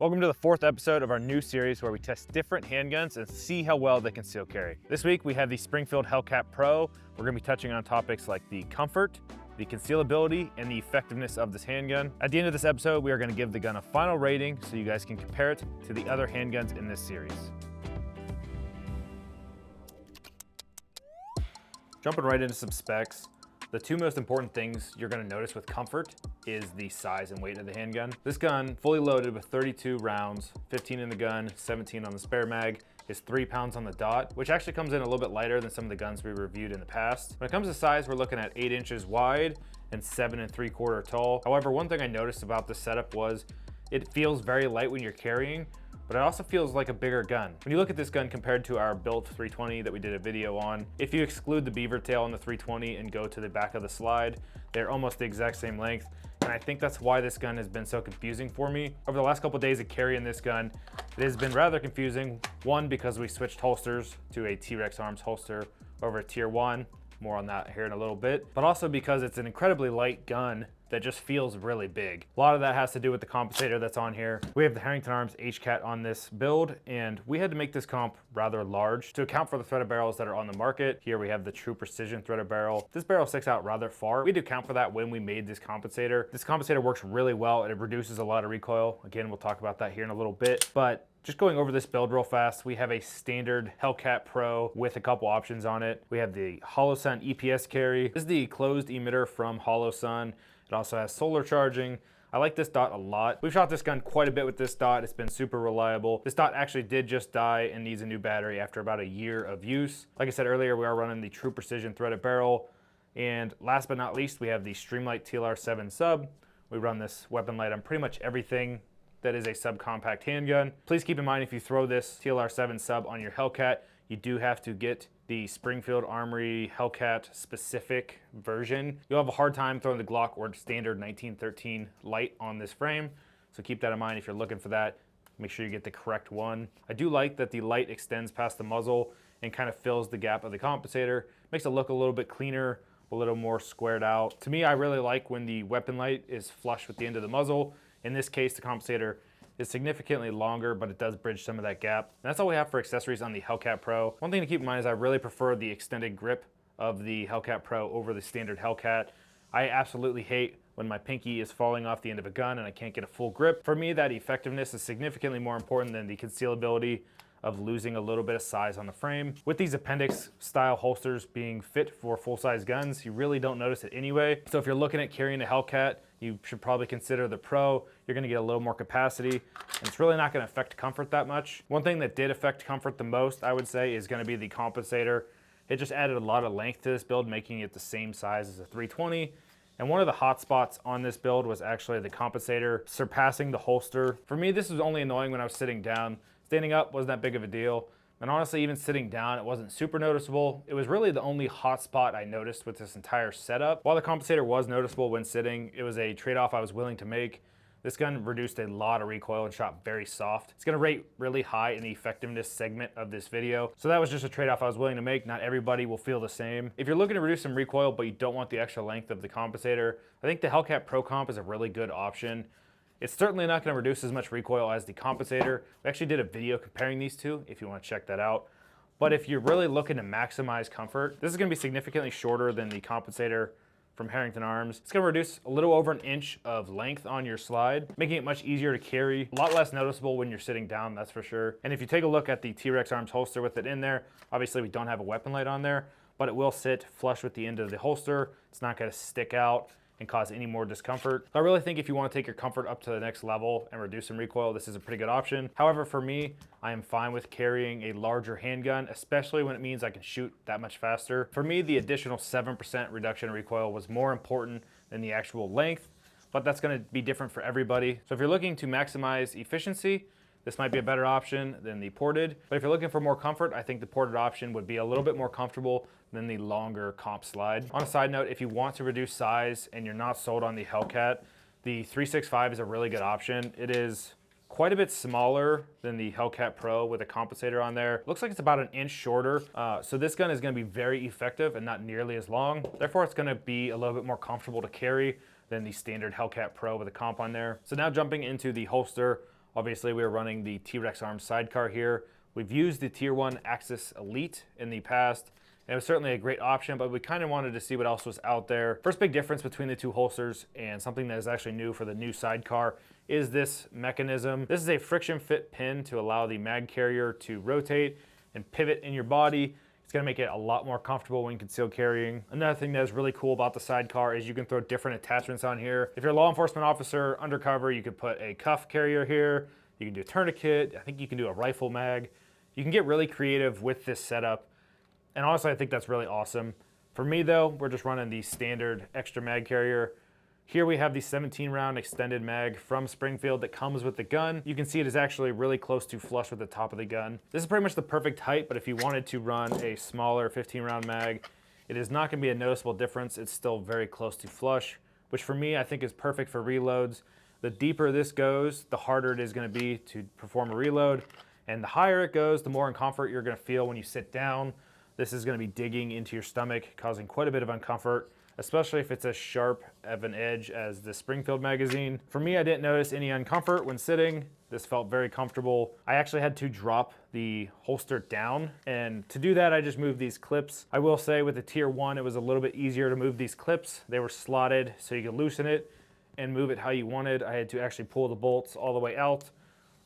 Welcome to the fourth episode of our new series where we test different handguns and see how well they conceal carry. This week we have the Springfield Hellcat Pro. We're going to be touching on topics like the comfort, the concealability, and the effectiveness of this handgun. At the end of this episode, we are going to give the gun a final rating so you guys can compare it to the other handguns in this series. Jumping right into some specs. The two most important things you're going to notice with comfort is the size and weight of the handgun. This gun, fully loaded with 32 rounds, 15 in the gun, 17 on the spare mag, is 3 pounds on the dot, which actually comes in a little bit lighter than some of the guns we reviewed in the past. When it comes to size, we're looking at 8 inches wide and 7 3/4 tall. However, one thing I noticed about this setup was it feels very light when you're carrying, but it also feels like a bigger gun. When you look at this gun compared to our built 320 that we did a video on, if you exclude the beaver tail on the 320 and go to the back of the slide, they're almost the exact same length. And I think that's why this gun has been so confusing for me. Over the last couple of days of carrying this gun, it has been rather confusing. One, because we switched holsters to a T-Rex Arms holster over a Tier 1. More on that here in a little bit. But also because it's an incredibly light gun that just feels really big. A lot of that has to do with the compensator that's on here. We have the Herrington Arms Hellcat on this build, and we had to make this comp rather large to account for the threaded barrels that are on the market. Here we have the True Precision threaded barrel. This barrel sticks out rather far. We had to account for that when we made this compensator. This compensator works really well, and it reduces a lot of recoil. Again, we'll talk about that here in a little bit, but just going over this build real fast, we have a standard Hellcat Pro with a couple options on it. We have the HoloSun EPS carry. This is the closed emitter from HoloSun. It also has solar charging. I like this dot a lot. We've shot this gun quite a bit with this dot. It's been super reliable. This dot actually did just die and needs a new battery after about a year of use. Like I said earlier, we are running the True Precision threaded barrel. And last but not least, we have the Streamlight TLR7 sub. We run this weapon light on pretty much everything that is a subcompact handgun. Please keep in mind, if you throw this TLR7 sub on your Hellcat, you do have to get the Springfield Armory Hellcat specific version. You'll have a hard time throwing the Glock or standard 1913 light on this frame, so keep that in mind if you're looking for that. Make sure you get the correct one. I do like that the light extends past the muzzle and kind of fills the gap of the compensator. Makes it look a little bit cleaner, a little more squared out. To me, I really like when the weapon light is flush with the end of the muzzle. In this case, the compensator is significantly longer, but it does bridge some of that gap. And that's all we have for accessories on the Hellcat Pro. One thing to keep in mind is I really prefer the extended grip of the Hellcat Pro over the standard Hellcat. I absolutely hate when my pinky is falling off the end of a gun and I can't get a full grip. For me, that effectiveness is significantly more important than the concealability of losing a little bit of size on the frame. With these appendix style holsters being fit for full-size guns, you really don't notice it anyway. So if you're looking at carrying a Hellcat, you should probably consider the Pro. You're gonna get a little more capacity, and it's really not gonna affect comfort that much. One thing that did affect comfort the most, I would say, is gonna be the compensator. It just added a lot of length to this build, making it the same size as a 320. And one of the hot spots on this build was actually the compensator surpassing the holster. For me, this was only annoying when I was sitting down. Standing up wasn't that big of a deal. And honestly, even sitting down, it wasn't super noticeable. It was really the only hot spot I noticed with this entire setup. While the compensator was noticeable when sitting, it was a trade-off I was willing to make. This gun reduced a lot of recoil and shot very soft. It's gonna rate really high in the effectiveness segment of this video. So that was just a trade-off I was willing to make. Not everybody will feel the same. If you're looking to reduce some recoil, but you don't want the extra length of the compensator, I think the Hellcat Pro Comp is a really good option. It's certainly not going to reduce as much recoil as the compensator. We actually did a video comparing these two if you want to check that out. But if you're really looking to maximize comfort, this is going to be significantly shorter than the compensator from Herrington Arms. It's going to reduce a little over an inch of length on your slide, making it much easier to carry. A lot less noticeable when you're sitting down, that's for sure. And if you take a look at the T-Rex Arms holster with it in there, obviously we don't have a weapon light on there, but it will sit flush with the end of the holster. It's not going to stick out and cause any more discomfort. So I really think if you want to take your comfort up to the next level and reduce some recoil, this is a pretty good option. However, for me, I am fine with carrying a larger handgun, especially when it means I can shoot that much faster. For me, the additional 7% reduction in recoil was more important than the actual length, but that's going to be different for everybody. So if you're looking to maximize efficiency, this might be a better option than the ported. But if you're looking for more comfort, I think the ported option would be a little bit more comfortable than the longer comp slide. On a side note, if you want to reduce size and you're not sold on the Hellcat, the 365 is a really good option. It is quite a bit smaller than the Hellcat Pro with a compensator on there. Looks like it's about an inch shorter. So this gun is gonna be very effective and not nearly as long. Therefore, it's gonna be a little bit more comfortable to carry than the standard Hellcat Pro with a comp on there. So now jumping into the holster. Obviously, we were running the T-Rex Arms sidecar here. We've used the Tier 1 Axis Elite in the past, and it was certainly a great option, but we kind of wanted to see what else was out there. First big difference between the two holsters and something that is actually new for the new sidecar is this mechanism. This is a friction fit pin to allow the mag carrier to rotate and pivot in your body. It's gonna make it a lot more comfortable when concealed carrying. Another thing that is really cool about the sidecar is you can throw different attachments on here. If you're a law enforcement officer, undercover, you could put a cuff carrier here. You can do a tourniquet. I think you can do a rifle mag. You can get really creative with this setup. And honestly, I think that's really awesome. For me though, we're just running the standard extra mag carrier. Here we have the 17-round extended mag from Springfield that comes with the gun. You can see it is actually really close to flush with the top of the gun. This is pretty much the perfect height, but if you wanted to run a smaller 15-round mag, it is not gonna be a noticeable difference. It's still very close to flush, which for me, I think is perfect for reloads. The deeper this goes, the harder it is gonna be to perform a reload. And the higher it goes, the more in comfort you're gonna feel when you sit down. This is gonna be digging into your stomach, causing quite a bit of uncomfort, especially if it's as sharp of an edge as the Springfield magazine. For me, I didn't notice any uncomfort when sitting. This felt very comfortable. I actually had to drop the holster down, and to do that, I just moved these clips. I will say with the Tier 1, it was a little bit easier to move these clips. They were slotted, so you could loosen it and move it how you wanted. I had to actually pull the bolts all the way out.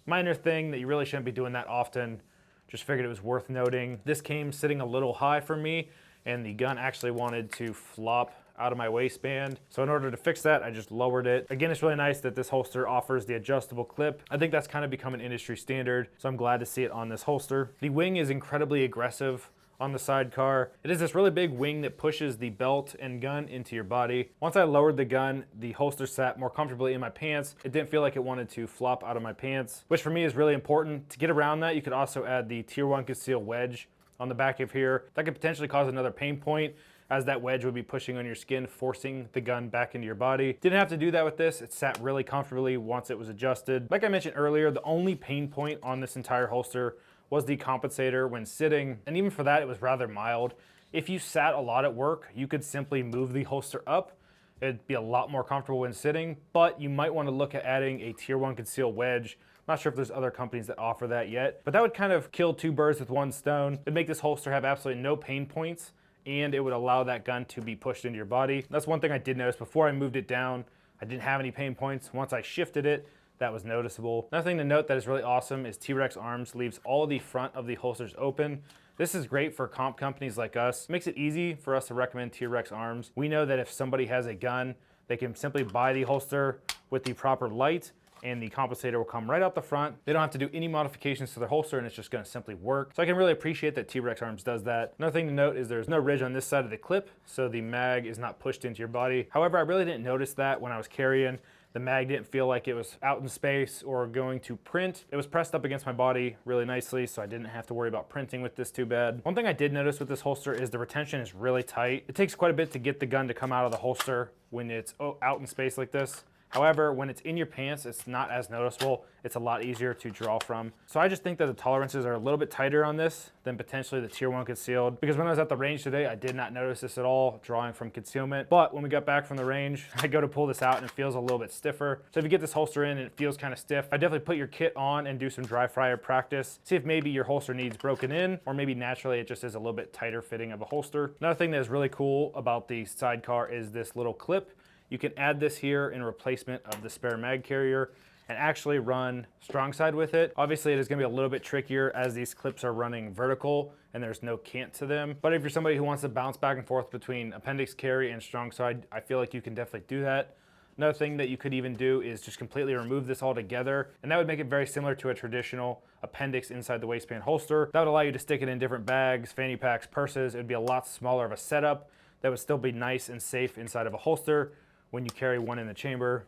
Minor thing that you really shouldn't be doing that often. Just figured it was worth noting. This came sitting a little high for me, and the gun actually wanted to flop out of my waistband. So in order to fix that, I just lowered it. Again, it's really nice that this holster offers the adjustable clip. I think that's kind of become an industry standard, so I'm glad to see it on this holster. The wing is incredibly aggressive on the sidecar. It is this really big wing that pushes the belt and gun into your body. Once I lowered the gun, the holster sat more comfortably in my pants. It didn't feel like it wanted to flop out of my pants, which for me is really important. To get around that, you could also add the Tier 1 Conceal wedge on the back of here. That could potentially cause another pain point, as that wedge would be pushing on your skin, forcing the gun back into your body. Didn't have to do that with this. It sat really comfortably once it was adjusted. Like I mentioned earlier, the only pain point on this entire holster was the compensator when sitting, and even for that, it was rather mild. If you sat a lot at work, you could simply move the holster up. It'd be a lot more comfortable when sitting, but you might want to look at adding a Tier 1 Conceal wedge. I'm not sure if there's other companies that offer that yet, but that would kind of kill two birds with one stone. It'd make this holster have absolutely no pain points, and it would allow that gun to be pushed into your body. That's one thing I did notice before I moved it down. I didn't have any pain points. Once I shifted it, that was noticeable. Another thing to note that is really awesome is T-Rex Arms leaves all the front of the holsters open. This is great for comp companies like us. It makes it easy for us to recommend T-Rex Arms. We know that if somebody has a gun, they can simply buy the holster with the proper light, and the compensator will come right out the front. They don't have to do any modifications to their holster, and it's just gonna simply work. So I can really appreciate that T-Rex Arms does that. Another thing to note is there's no ridge on this side of the clip, so the mag is not pushed into your body. However, I really didn't notice that when I was carrying. The mag didn't feel like it was out in space or going to print. It was pressed up against my body really nicely, so I didn't have to worry about printing with this too bad. One thing I did notice with this holster is the retention is really tight. It takes quite a bit to get the gun to come out of the holster when it's out in space like this. However, when it's in your pants, it's not as noticeable. It's a lot easier to draw from. So I just think that the tolerances are a little bit tighter on this than potentially the Tier 1 Concealed, because when I was at the range today, I did not notice this at all, drawing from concealment. But when we got back from the range, I go to pull this out and it feels a little bit stiffer. So if you get this holster in and it feels kind of stiff, I definitely put your kit on and do some dry fire practice. See if maybe your holster needs broken in, or maybe naturally it just is a little bit tighter fitting of a holster. Another thing that is really cool about the sidecar is this little clip. You can add this here in replacement of the spare mag carrier and actually run strong side with it. Obviously, it is gonna be a little bit trickier as these clips are running vertical and there's no cant to them. But if you're somebody who wants to bounce back and forth between appendix carry and strong side, I feel like you can definitely do that. Another thing that you could even do is just completely remove this all together, and that would make it very similar to a traditional appendix inside the waistband holster. That would allow you to stick it in different bags, fanny packs, purses. It would be a lot smaller of a setup that would still be nice and safe inside of a holster when you carry one in the chamber.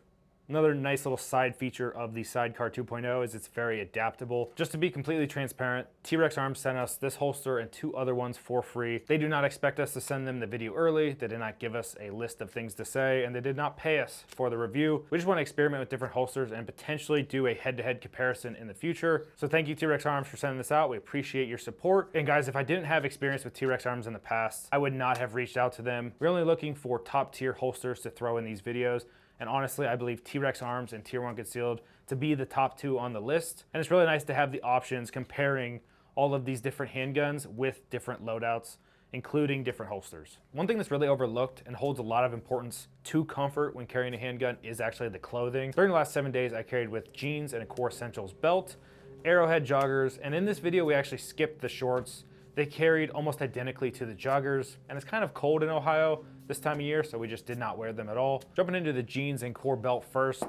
Another nice little side feature of the Sidecar 2.0 is it's very adaptable. Just to be completely transparent, T-Rex Arms sent us this holster and 2 other ones for free. They do not expect us to send them the video early. They did not give us a list of things to say, and they did not pay us for the review. We just want to experiment with different holsters and potentially do a head-to-head comparison in the future. So thank you, T-Rex Arms, for sending this out. We appreciate your support. And guys, if I didn't have experience with T-Rex Arms in the past, I would not have reached out to them. We're only looking for top-tier holsters to throw in these videos. And honestly, I believe T-Rex Arms and Tier 1 Concealed to be the top 2 on the list. And it's really nice to have the options comparing all of these different handguns with different loadouts, including different holsters. One thing that's really overlooked and holds a lot of importance to comfort when carrying a handgun is actually the clothing. During the last 7 days, I carried with jeans and a Core Essentials belt, Arrowhead joggers, and in this video, we actually skipped the shorts. They carried almost identically to the joggers, and it's kind of cold in Ohio this time of year, so we just did not wear them at all. Jumping into the jeans and Core belt first.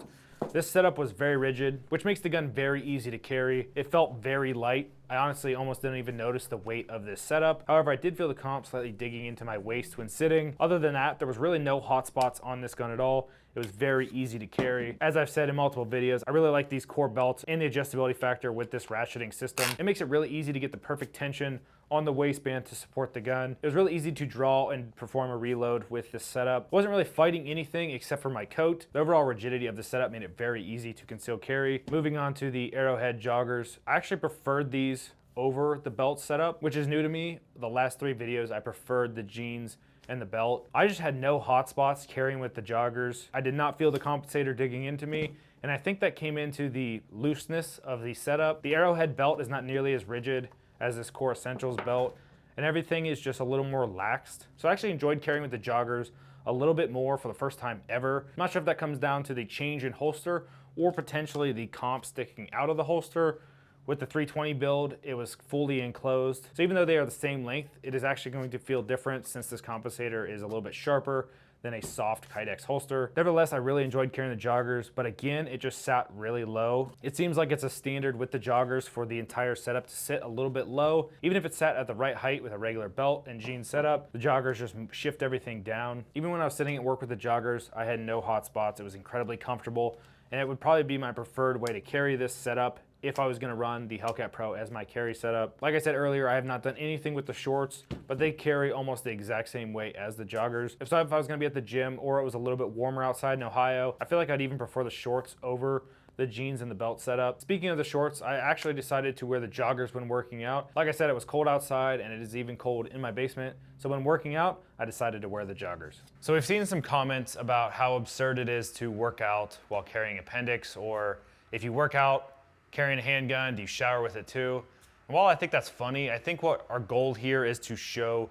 This setup was very rigid, which makes the gun very easy to carry. It felt very light. I honestly almost didn't even notice the weight of this setup. However, I did feel the comp slightly digging into my waist when sitting. Other than that, there was really no hot spots on this gun at all. It was very easy to carry. As I've said in multiple videos, I really like these Core belts and the adjustability factor with this ratcheting system. It makes it really easy to get the perfect tension on the waistband to support the gun. It was really easy to draw and perform a reload with this setup. Wasn't really fighting anything except for my coat. The overall rigidity of the setup made it very easy to conceal carry. Moving on to the Arrowhead joggers. I actually preferred these over the belt setup, which is new to me. The last 3 videos, I preferred the jeans and the belt. I just had no hot spots carrying with the joggers. I did not feel the compensator digging into me, and I think that came into the looseness of the setup. The Arrowhead belt is not nearly as rigid as this Core Essentials belt, and everything is just a little more laxed. So I actually enjoyed carrying with the joggers a little bit more for the first time ever. I'm not sure if that comes down to the change in holster or potentially the comp sticking out of the holster. With the 320 build, it was fully enclosed. So even though they are the same length, it is actually going to feel different since this compensator is a little bit sharper than a soft Kydex holster. Nevertheless, I really enjoyed carrying the joggers, but again, it just sat really low. It seems like it's a standard with the joggers for the entire setup to sit a little bit low. Even if it's sat at the right height with a regular belt and jean setup, the joggers just shift everything down. Even when I was sitting at work with the joggers, I had no hot spots. It was incredibly comfortable, and it would probably be my preferred way to carry this setup if I was gonna run the Hellcat Pro as my carry setup. Like I said earlier, I have not done anything with the shorts, but they carry almost the exact same weight as the joggers. If I was gonna be at the gym or it was a little bit warmer outside in Ohio, I feel like I'd even prefer the shorts over the jeans and the belt setup. Speaking of the shorts, I actually decided to wear the joggers when working out. Like I said, it was cold outside and it is even cold in my basement. So when working out, I decided to wear the joggers. So we've seen some comments about how absurd it is to work out while carrying appendix, or if you work out carrying a handgun, do you shower with it too? And while I think that's funny, I think what our goal here is to show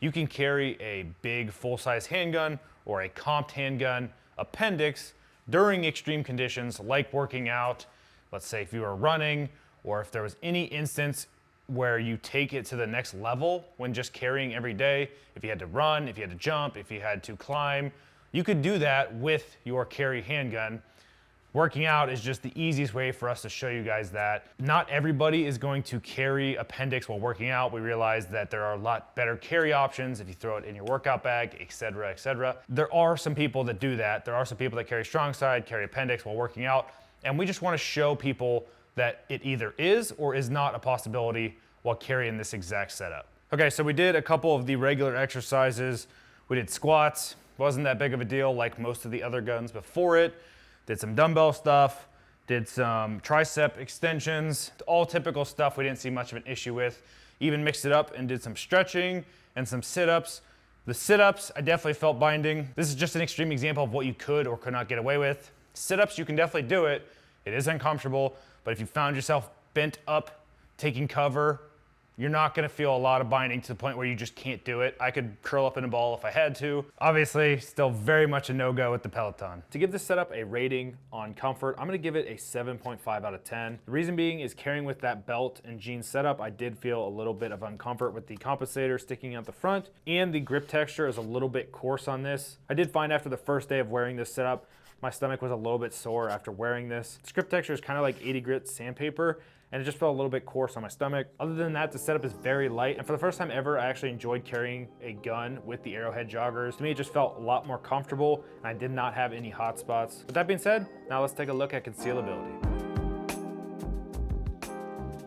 you can carry a big full-size handgun or a comped handgun appendix during extreme conditions like working out. Let's say if you were running, or if there was any instance where you take it to the next level when just carrying every day. If you had to run, if you had to jump, if you had to climb, you could do that with your carry handgun. Working out is just the easiest way for us to show you guys that. Not everybody is going to carry appendix while working out. We realize that there are a lot better carry options if you throw it in your workout bag, etc., etc. There are some people that do that. There are some people that carry strong side, carry appendix while working out, and we just want to show people that it either is or is not a possibility while carrying this exact setup. Okay, so we did a couple of the regular exercises. We did squats. Wasn't that big of a deal like most of the other guns before it. Did some dumbbell stuff, did some tricep extensions, all typical stuff we didn't see much of an issue with. Even mixed it up and did some stretching and some sit-ups. The sit-ups, I definitely felt binding. This is just an extreme example of what you could or could not get away with. Sit-ups, you can definitely do it. It is uncomfortable, but if you found yourself bent up, taking cover, you're not gonna feel a lot of binding to the point where you just can't do it. I could curl up in a ball if I had to. Obviously, still very much a no-go with the Peloton. To give this setup a rating on comfort, I'm gonna give it a 7.5 out of 10. The reason being is carrying with that belt and jean setup, I did feel a little bit of uncomfort with the compensator sticking out the front, and the grip texture is a little bit coarse on this. I did find after the first day of wearing this setup, my stomach was a little bit sore after wearing this. The grip texture is kind of like 80 grit sandpaper, and it just felt a little bit coarse on my stomach. Other than that, the setup is very light, and for the first time ever, I actually enjoyed carrying a gun with the Arrowhead joggers. To me, it just felt a lot more comfortable, and I did not have any hot spots. With that being said, now let's take a look at concealability.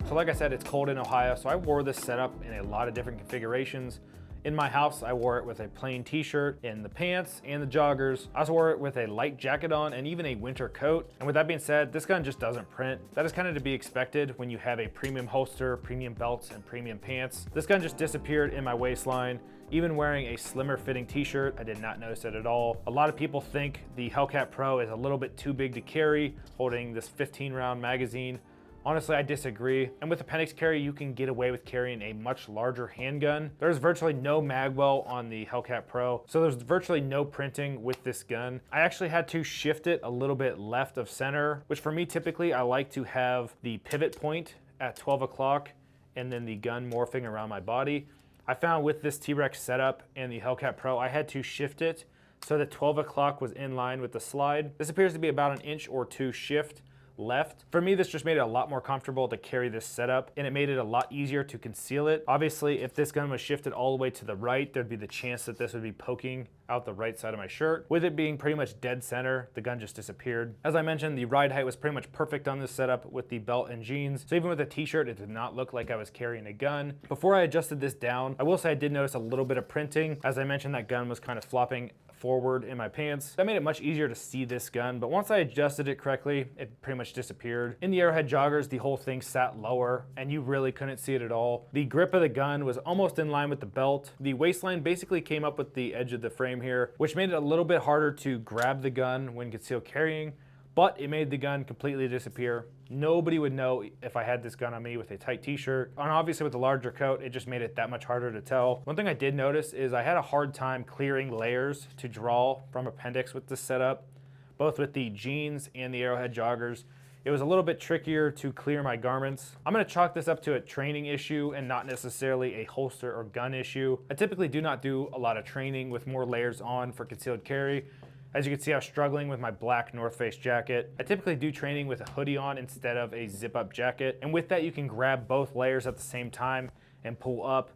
So like I said, it's cold in Ohio, so I wore this setup in a lot of different configurations. In my house, I wore it with a plain t-shirt and the pants and the joggers. I also wore it with a light jacket on and even a winter coat. And with that being said, this gun just doesn't print. That is kind of to be expected when you have a premium holster, premium belts, and premium pants. This gun just disappeared in my waistline. Even wearing a slimmer fitting t-shirt, I did not notice it at all. A lot of people think the Hellcat Pro is a little bit too big to carry, holding this 15 round magazine. Honestly, I disagree. And with appendix carry, you can get away with carrying a much larger handgun. There's virtually no magwell on the Hellcat Pro, so there's virtually no printing with this gun. I actually had to shift it a little bit left of center, which for me, typically, I like to have the pivot point at 12 o'clock and then the gun morphing around my body. I found with this T-Rex setup and the Hellcat Pro, I had to shift it so that 12 o'clock was in line with the slide. This appears to be about an inch or two shift left. For me, this just made it a lot more comfortable to carry this setup, and it made it a lot easier to conceal it. Obviously, if this gun was shifted all the way to the right, there'd be the chance that this would be poking out the right side of my shirt. With it being pretty much dead center, the gun just disappeared. As I mentioned, the ride height was pretty much perfect on this setup with the belt and jeans. So even with a t-shirt, it did not look like I was carrying a gun. Before I adjusted this down, I will say I did notice a little bit of printing. As I mentioned, that gun was kind of flopping forward in my pants. That made it much easier to see this gun, but once I adjusted it correctly, it pretty much disappeared. In the Arrowhead joggers, the whole thing sat lower and you really couldn't see it at all. The grip of the gun was almost in line with the belt. The waistline basically came up with the edge of the frame here, which made it a little bit harder to grab the gun when concealed carrying, but it made the gun completely disappear. Nobody would know if I had this gun on me with a tight t-shirt. And obviously with the larger coat, it just made it that much harder to tell. One thing I did notice is I had a hard time clearing layers to draw from appendix with this setup, both with the jeans and the Arrowhead joggers. It was a little bit trickier to clear my garments. I'm gonna chalk this up to a training issue and not necessarily a holster or gun issue. I typically do not do a lot of training with more layers on for concealed carry. As you can see, I was struggling with my black North Face jacket. I typically do training with a hoodie on instead of a zip-up jacket. And with that, you can grab both layers at the same time and pull up.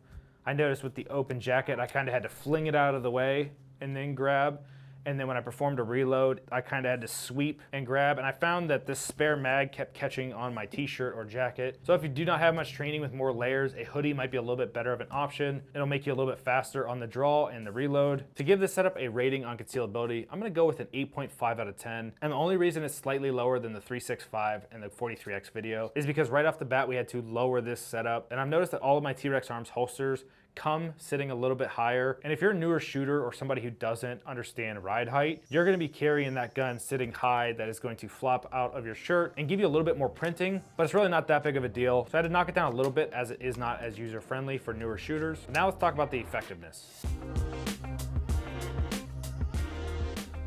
I noticed with the open jacket, I kind of had to fling it out of the way and then grab. And then when I performed a reload, I kind of had to sweep and grab. And I found that this spare mag kept catching on my t-shirt or jacket. So if you do not have much training with more layers, a hoodie might be a little bit better of an option. It'll make you a little bit faster on the draw and the reload. To give this setup a rating on concealability, I'm gonna go with an 8.5 out of 10. And the only reason it's slightly lower than the 365 and the 43X video is because right off the bat, we had to lower this setup. And I've noticed that all of my T-Rex arms holsters come sitting a little bit higher. And if you're a newer shooter or somebody who doesn't understand ride height, you're gonna be carrying that gun sitting high that is going to flop out of your shirt and give you a little bit more printing, but it's really not that big of a deal. So I had to knock it down a little bit as it is not as user-friendly for newer shooters. Now let's talk about the effectiveness.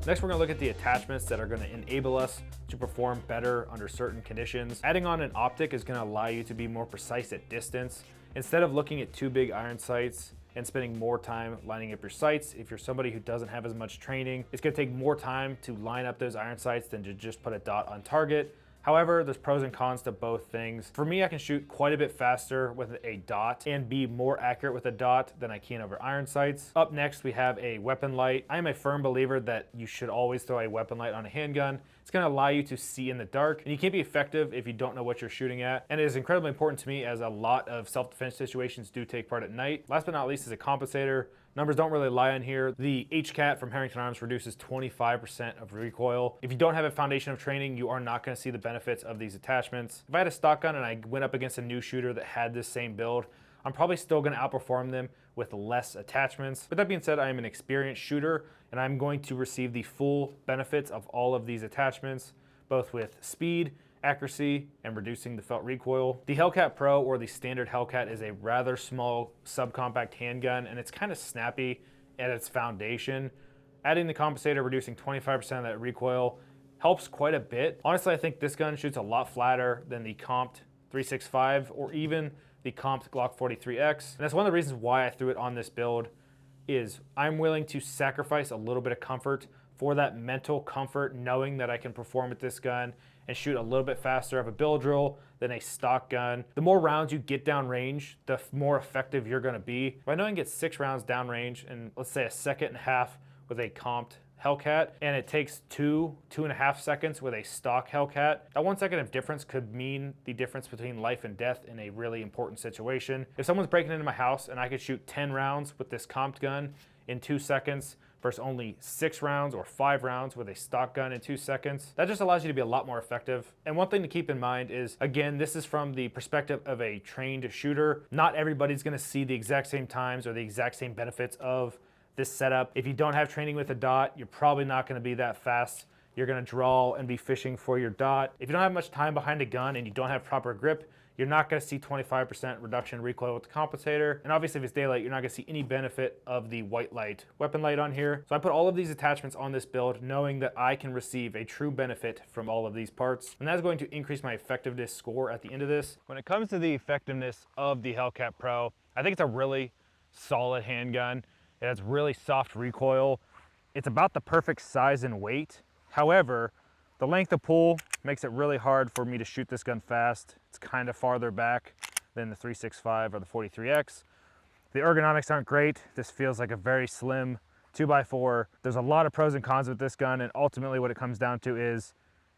Next, we're gonna look at the attachments that are gonna enable us to perform better under certain conditions. Adding on an optic is gonna allow you to be more precise at distance. Instead of looking at two big iron sights and spending more time lining up your sights, if you're somebody who doesn't have as much training, it's gonna take more time to line up those iron sights than to just put a dot on target. However, there's pros and cons to both things. For me, I can shoot quite a bit faster with a dot and be more accurate with a dot than I can over iron sights. Up next, we have a weapon light. I am a firm believer that you should always throw a weapon light on a handgun. It's gonna allow you to see in the dark, and you can't be effective if you don't know what you're shooting at. And it is incredibly important to me as a lot of self-defense situations do take part at night. Last but not least is a compensator. Numbers don't really lie on here. The Hellcat from Herrington Arms reduces 25% of recoil. If you don't have a foundation of training, you are not gonna see the benefits of these attachments. If I had a stock gun and I went up against a new shooter that had this same build, I'm probably still gonna outperform them with less attachments. With that being said, I am an experienced shooter and I'm going to receive the full benefits of all of these attachments, both with speed, accuracy, and reducing the felt recoil. The Hellcat Pro, or the standard Hellcat, is a rather small subcompact handgun and it's kind of snappy at its foundation. Adding the compensator, reducing 25% of that recoil, helps quite a bit. Honestly, I think this gun shoots a lot flatter than the comped 365 or even the comped Glock 43X. And that's one of the reasons why I threw it on this build, is I'm willing to sacrifice a little bit of comfort for that mental comfort, knowing that I can perform with this gun and shoot a little bit faster of a bill drill than a stock gun. The more rounds you get down range, the more effective you're gonna be. If I know I can get 6 rounds down range in, let's say, a second and a half with a comped Hellcat, and it takes 2.5 seconds with a stock Hellcat. That 1 second of difference could mean the difference between life and death in a really important situation. If someone's breaking into my house and I could shoot 10 rounds with this comped gun in 2 seconds versus only 6 rounds or 5 rounds with a stock gun in 2 seconds, that just allows you to be a lot more effective. And one thing to keep in mind is, again, this is from the perspective of a trained shooter. Not everybody's gonna see the exact same times or the exact same benefits of this setup. If you don't have training with a dot, you're probably not gonna be that fast. You're gonna draw and be fishing for your dot. If you don't have much time behind a gun and you don't have proper grip, you're not gonna see 25% reduction in recoil with the compensator. And obviously if it's daylight, you're not gonna see any benefit of the white light weapon light on here. So I put all of these attachments on this build knowing that I can receive a true benefit from all of these parts. And that's going to increase my effectiveness score at the end of this. When it comes to the effectiveness of the Hellcat Pro, I think it's a really solid handgun. It has really soft recoil. It's about the perfect size and weight. However, the length of pull makes it really hard for me to shoot this gun fast. It's kind of farther back than the 365 or the 43X. The ergonomics aren't great. This feels like a very slim 2x4. There's a lot of pros and cons with this gun, and ultimately what it comes down to is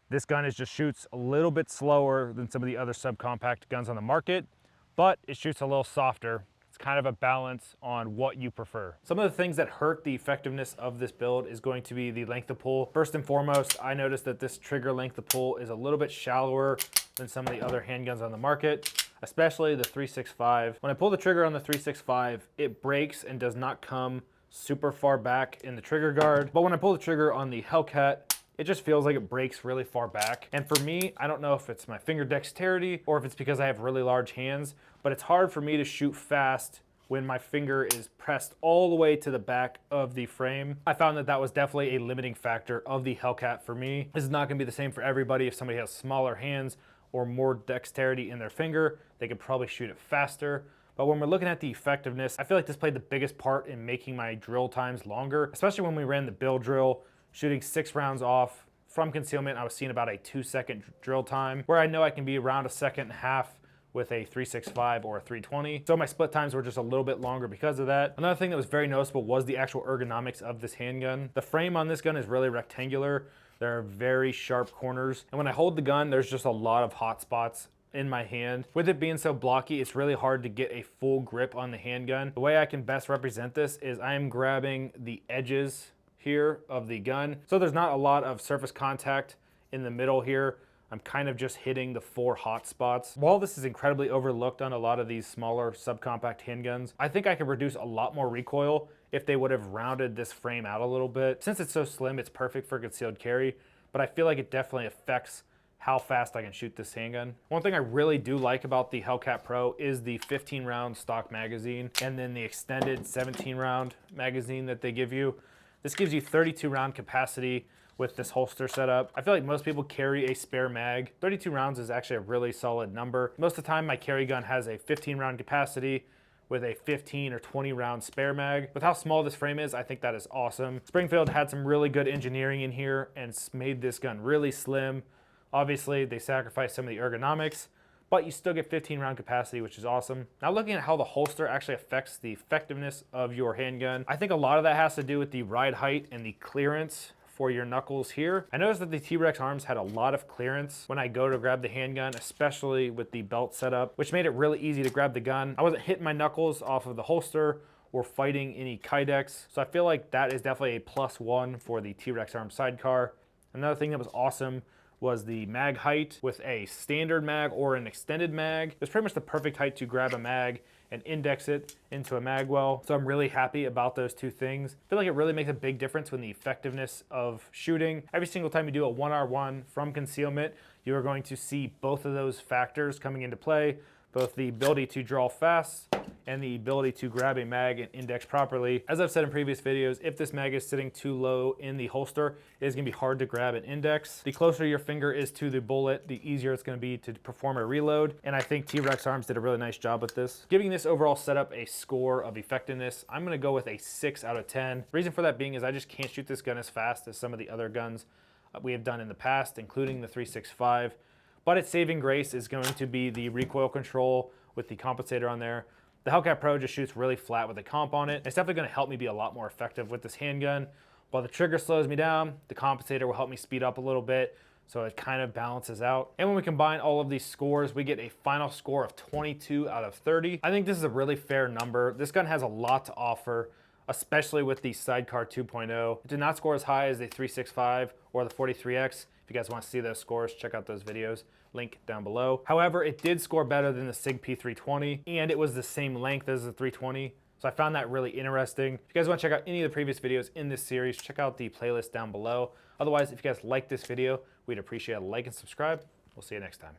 this gun just shoots a little bit slower than some of the other subcompact guns on the market, but it shoots a little softer. It's kind of a balance on what you prefer. Some of the things that hurt the effectiveness of this build is going to be the length of pull. First and foremost, I noticed that this trigger length of pull is a little bit shallower than some of the other handguns on the market, especially the 365. When I pull the trigger on the 365, it breaks and does not come super far back in the trigger guard. But when I pull the trigger on the Hellcat, it just feels like it breaks really far back. And for me, I don't know if it's my finger dexterity or if it's because I have really large hands, but it's hard for me to shoot fast when my finger is pressed all the way to the back of the frame. I found that that was definitely a limiting factor of the Hellcat for me. This is not gonna be the same for everybody. If somebody has smaller hands or more dexterity in their finger, they could probably shoot it faster. But when we're looking at the effectiveness, I feel like this played the biggest part in making my drill times longer, especially when we ran the bill drill, shooting 6 rounds off from concealment. I was seeing about a 2-second drill time, where I know I can be around 1.5 seconds with a 365 or a 320. So my split times were just a little bit longer because of that. Another thing that was very noticeable was the actual ergonomics of this handgun. The frame on this gun is really rectangular. There are very sharp corners. And when I hold the gun, there's just a lot of hot spots in my hand. With it being so blocky, it's really hard to get a full grip on the handgun. The way I can best represent this is I am grabbing the edges here of the gun. So there's not a lot of surface contact in the middle here. I'm kind of just hitting the 4 hot spots. While this is incredibly overlooked on a lot of these smaller subcompact handguns, I think I could reduce a lot more recoil if they would have rounded this frame out a little bit. Since it's so slim, it's perfect for concealed carry, but I feel like it definitely affects how fast I can shoot this handgun. One thing I really do like about the Hellcat Pro is the 15 round stock magazine and then the extended 17 round magazine that they give you. This gives you 32 round capacity with this holster setup. I feel like most people carry a spare mag. 32 rounds is actually a really solid number. Most of the time my carry gun has a 15 round capacity with a 15 or 20 round spare mag. With how small this frame is, I think that is awesome. Springfield had some really good engineering in here and made this gun really slim. Obviously they sacrificed some of the ergonomics, but you still get 15 round capacity, which is awesome. Now looking at how the holster actually affects the effectiveness of your handgun, I think a lot of that has to do with the ride height and the clearance for your knuckles here. I noticed that the T-Rex arms had a lot of clearance when I go to grab the handgun, especially with the belt setup, which made it really easy to grab the gun. I wasn't hitting my knuckles off of the holster or fighting any kydex, so I feel like that is definitely a +1 for the T-Rex arm sidecar. Another thing that was awesome was the mag height. With a standard mag or an extended mag, it's pretty much the perfect height to grab a mag and index it into a mag well. So I'm really happy about those two things. I feel like it really makes a big difference when the effectiveness of shooting. Every single time you do a 1R1 from concealment, you are going to see both of those factors coming into play, both the ability to draw fast and the ability to grab a mag and index properly. As I've said in previous videos, if this mag is sitting too low in the holster, it is gonna be hard to grab an index. The closer your finger is to the bullet, the easier it's gonna be to perform a reload. And I think T-Rex Arms did a really nice job with this. Giving this overall setup a score of effectiveness, I'm gonna go with a 6 out of 10. Reason for that being is I just can't shoot this gun as fast as some of the other guns we have done in the past, including the 365. But its saving grace is going to be the recoil control with the compensator on there. The Hellcat Pro just shoots really flat with a comp on it. It's definitely gonna help me be a lot more effective with this handgun. While the trigger slows me down, the compensator will help me speed up a little bit, so it kind of balances out. And when we combine all of these scores, we get a final score of 22 out of 30. I think this is a really fair number. This gun has a lot to offer, especially with the Sidecar 2.0. It did not score as high as the 365 or the 43X. If you guys want to see those scores, check out those videos. Link down below. However, it did score better than the SIG P320, and it was the same length as the 320. So I found that really interesting. If you guys want to check out any of the previous videos in this series, check out the playlist down below. Otherwise, if you guys like this video, we'd appreciate a like and subscribe. We'll see you next time.